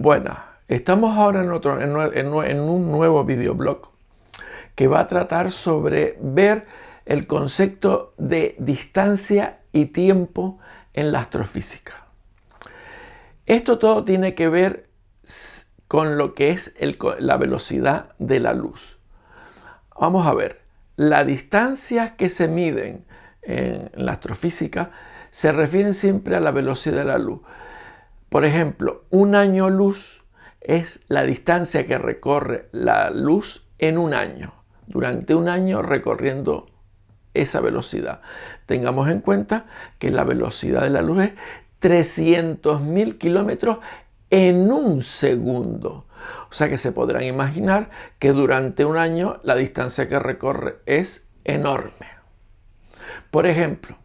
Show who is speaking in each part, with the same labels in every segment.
Speaker 1: Bueno, estamos ahora en un nuevo videoblog que va a tratar sobre ver el concepto de distancia y tiempo en la astrofísica. Esto todo tiene que ver con lo que es la velocidad de la luz. Vamos a ver, las distancias que se miden en la astrofísica se refieren siempre a la velocidad de la luz. Por ejemplo, un año luz es la distancia que recorre la luz en un año, durante un año recorriendo esa velocidad. Tengamos en cuenta que la velocidad de la luz es 300.000 kilómetros en un segundo. O sea que se podrán imaginar que durante un año la distancia que recorre es enorme. Por ejemplo,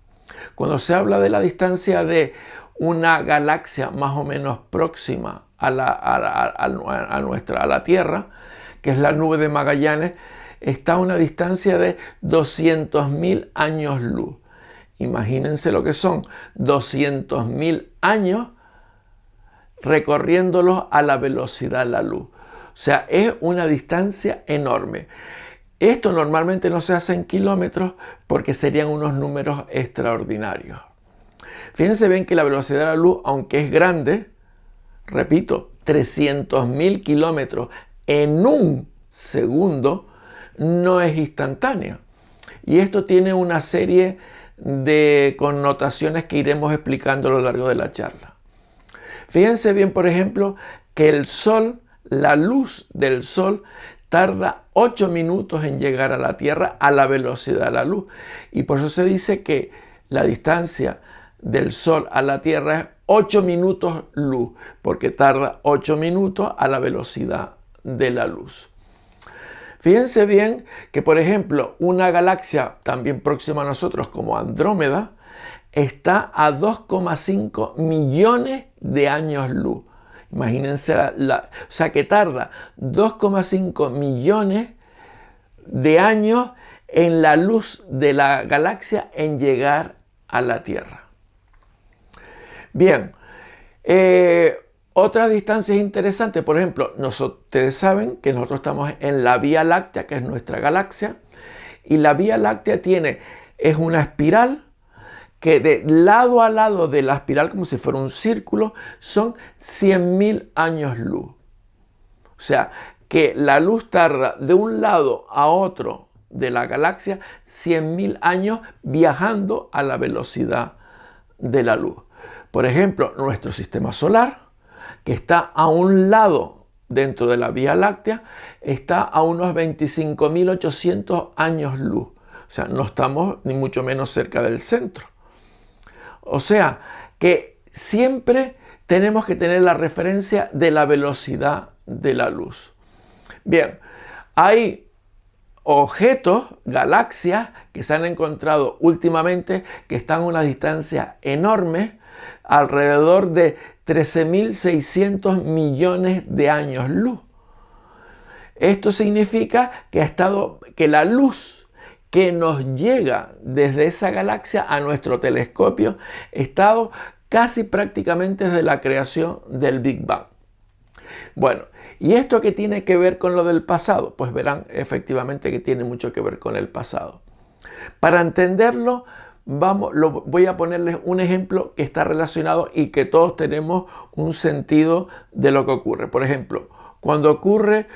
Speaker 1: cuando se habla de la distancia de una galaxia más o menos próxima a la Tierra, que es la nube de Magallanes, está a una distancia de 200.000 años luz. Imagínense lo que son 200.000 años recorriéndolos a la velocidad de la luz. O sea, es una distancia enorme. Esto normalmente no se hace en kilómetros porque serían unos números extraordinarios. Fíjense bien que la velocidad de la luz, aunque es grande, repito, 300.000 kilómetros en un segundo, no es instantánea. Y esto tiene una serie de connotaciones que iremos explicando a lo largo de la charla. Fíjense bien, por ejemplo, que el Sol, la luz del Sol, tarda 8 minutos en llegar a la Tierra a la velocidad de la luz. Y por eso se dice que la distancia del Sol a la Tierra es 8 minutos luz, porque tarda 8 minutos a la velocidad de la luz. Fíjense bien que, por ejemplo, una galaxia también próxima a nosotros como Andrómeda está a 2,5 millones de años luz. Imagínense, o sea que tarda 2,5 millones de años en la luz de la galaxia en llegar a la Tierra. Bien, otras distancias interesantes, por ejemplo, ustedes saben que nosotros estamos en la Vía Láctea, que es nuestra galaxia, y la Vía Láctea es una espiral que de lado a lado de la espiral, como si fuera un círculo, son 100.000 años luz. O sea, que la luz tarda de un lado a otro de la galaxia 100.000 años viajando a la velocidad de la luz. Por ejemplo, nuestro sistema solar, que está a un lado dentro de la Vía Láctea, está a unos 25.800 años luz. O sea, no estamos ni mucho menos cerca del centro. O sea, que siempre tenemos que tener la referencia de la velocidad de la luz. Bien, hay objetos, galaxias, que se han encontrado últimamente que están a una distancia enorme, alrededor de 13.600 millones de años luz. Esto significa que la luz que nos llega desde esa galaxia a nuestro telescopio ha estado casi prácticamente desde la creación del Big Bang. Bueno, ¿y esto qué tiene que ver con lo del pasado? Pues verán efectivamente que tiene mucho que ver con el pasado. Para entenderlo, voy a ponerles un ejemplo que está relacionado y que todos tenemos un sentido de lo que ocurre. Por ejemplo, cuando ocurre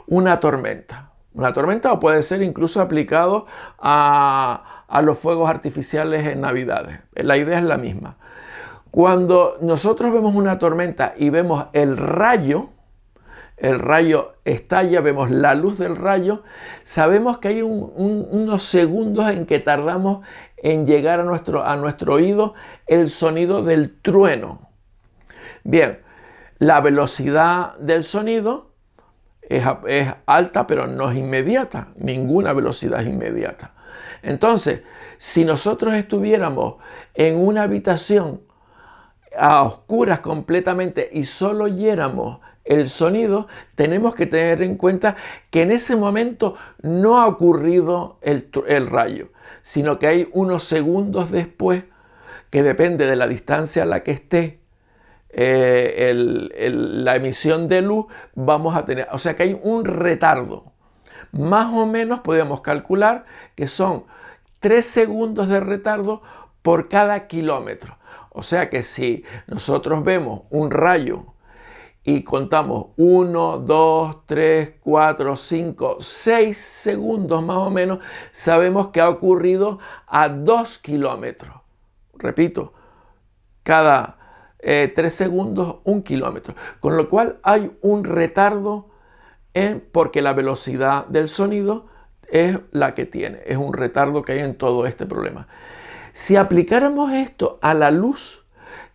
Speaker 1: una tormenta. Una tormenta puede ser incluso aplicado a los fuegos artificiales en Navidades. La idea es la misma. Cuando nosotros vemos una tormenta y vemos el rayo estalla, vemos la luz del rayo, sabemos que hay unos segundos en que tardamos en llegar a nuestro oído el sonido del trueno. Bien, la velocidad del sonido es alta, pero no es inmediata. Ninguna velocidad es inmediata. Entonces, si nosotros estuviéramos en una habitación a oscuras completamente y solo oyéramos el sonido, tenemos que tener en cuenta que en ese momento no ha ocurrido el rayo, sino que hay unos segundos después, que depende de la distancia a la que esté la emisión de luz, vamos a tener, o sea que hay un retardo. Más o menos podemos calcular que son 3 segundos de retardo por cada kilómetro. O sea que si nosotros vemos un rayo y contamos 1, 2, 3, 4, 5, 6 segundos más o menos, sabemos que ha ocurrido a 2 kilómetros. Repito, cada 3 segundos, 1 kilómetro. Con lo cual hay un retardo porque la velocidad del sonido es la que tiene. Es un retardo que hay en todo este problema. Si aplicáramos esto a la luz,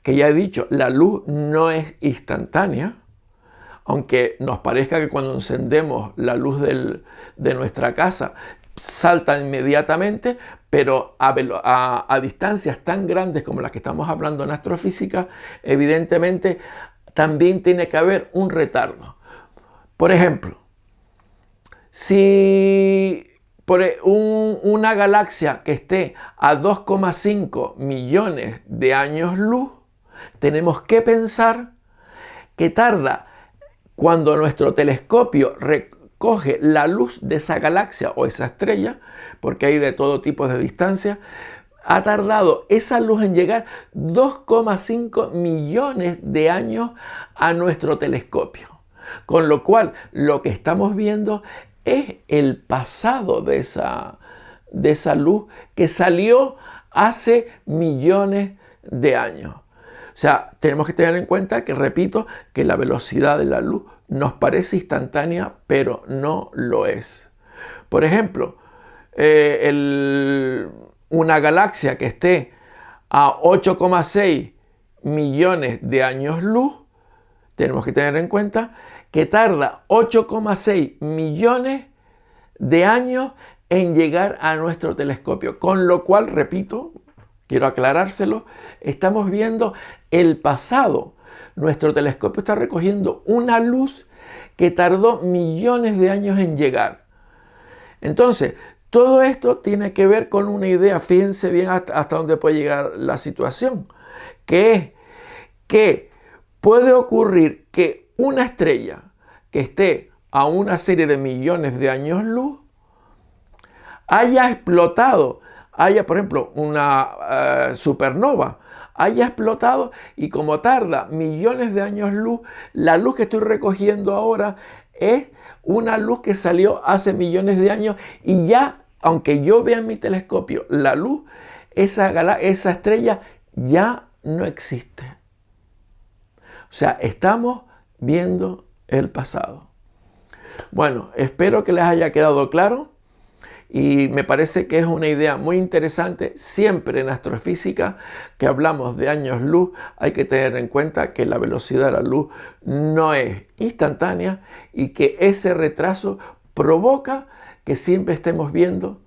Speaker 1: que ya he dicho, la luz no es instantánea, aunque nos parezca que cuando encendemos la luz de nuestra casa salta inmediatamente, pero a distancias tan grandes como las que estamos hablando en astrofísica, evidentemente también tiene que haber un retardo. Por ejemplo, si una galaxia que esté a 2,5 millones de años luz, tenemos que pensar que tarda, cuando nuestro telescopio recoge la luz de esa galaxia o esa estrella, porque hay de todo tipo de distancia, ha tardado esa luz en llegar 2,5 millones de años a nuestro telescopio. Con lo cual, lo que estamos viendo es el pasado de esa luz que salió hace millones de años. O sea, tenemos que tener en cuenta que, repito, que la velocidad de la luz nos parece instantánea, pero no lo es. Por ejemplo, una galaxia que esté a 8,6 millones de años luz, tenemos que tener en cuenta que tarda 8,6 millones de años en llegar a nuestro telescopio. Con lo cual, repito, quiero aclarárselo, estamos viendo el pasado. Nuestro telescopio está recogiendo una luz que tardó millones de años en llegar. Entonces, todo esto tiene que ver con una idea, fíjense bien hasta dónde puede llegar la situación, que es que puede ocurrir que una estrella que esté a una serie de millones de años luz haya explotado, por ejemplo, una supernova, haya explotado y como tarda millones de años luz, la luz que estoy recogiendo ahora es una luz que salió hace millones de años y ya, aunque yo vea en mi telescopio la luz, esa estrella ya no existe. O sea, estamos viendo el pasado. Bueno, espero que les haya quedado claro y me parece que es una idea muy interesante. Siempre en astrofísica que hablamos de años luz hay que tener en cuenta que la velocidad de la luz no es instantánea y que ese retraso provoca que siempre estemos viendo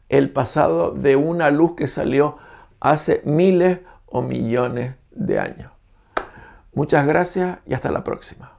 Speaker 1: el pasado de una luz que salió hace miles o millones de años. Muchas gracias y hasta la próxima.